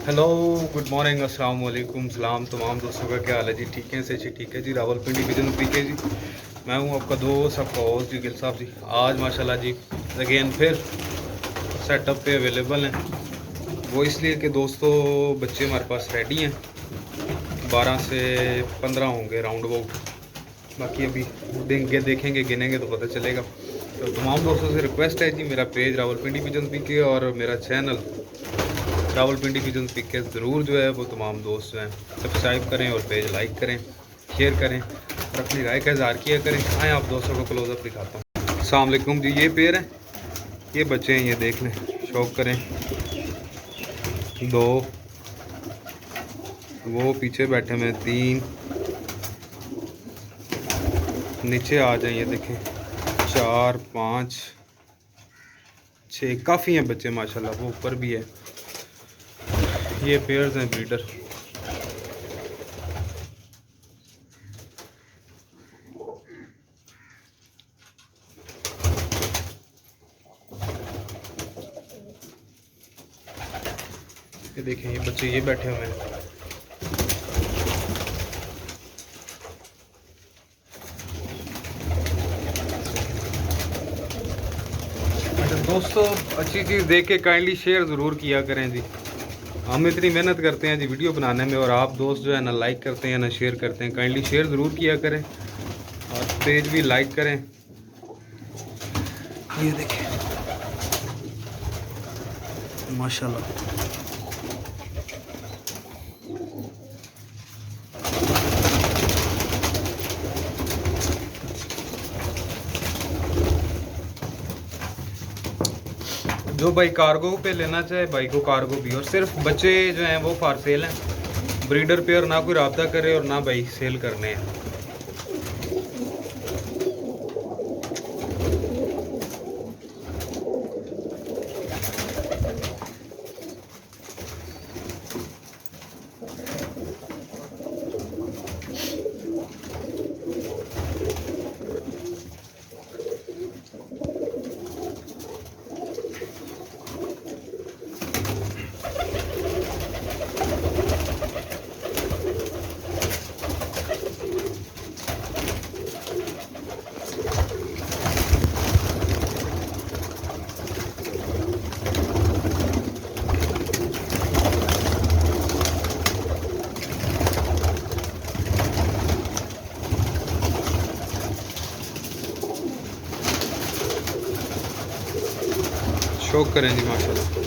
Hello, good morning, अस्सलाम वालेकुम, सलाम तमाम दोस्तों का। क्या हाल है जी? ठीक है से जी? ठीक है जी। रावलपिंडी विजन पीके जी, मैं हूँ आपका दोस्त, आपका होस्ट जी, गिल साहब जी। आज माशाल्लाह जी अगेन फिर सेटअप पे अवेलेबल हैं। वो इसलिए कि दोस्तों बच्चे हमारे पास रेडी हैं, 12 से 15 होंगे राउंड अबाउट। बाकी अभी देखेंगे गिनेंगे तो पता चलेगा। तो तमाम दोस्तों से रिक्वेस्ट है जी, मेरा पेज रावलपिंडी विजन पीके और मेरा चैनल रावलपिंडी विजन पिक ज़रूर जो है वो तमाम दोस्त जो हैं सब्सक्राइब करें और पेज लाइक करें, शेयर करें और अपनी राय का इज़हार किया करें। आए आप दोस्तों को क्लोज़अप दिखाता हूँ। अस्सलाम वालेकुम जी, ये पेड़ है, ये बच्चे हैं, ये देख लें, शौक करें। दो, वो पीछे बैठे हुए 3, नीचे आ जाए, ये देखें 4 5 6, काफ़ी हैं बच्चे माशाल्लाह। वो ऊपर भी है, ये पेयर्स हैं ब्रीडर। ये देखें, ये बच्चे ये बैठे हुए हैं। अच्छा दोस्तों, अच्छी चीज़ देख के काइंडली शेयर ज़रूर किया करें जी। हम इतनी मेहनत करते हैं जी वीडियो बनाने में, और आप दोस्त जो है ना लाइक करते हैं ना शेयर करते हैं। काइंडली शेयर ज़रूर किया करें और पेज भी लाइक करें। ये देखें माशाल्लाह, जो भाई कार्गो पे लेना चाहे भाई को कार्गो भी, और सिर्फ बच्चे जो हैं वो फॉर सेल हैं। ब्रीडर पेयर ना कोई रब्ता करे और ना भाई सेल करने हैं। शौक करें जी माशाल्लाह।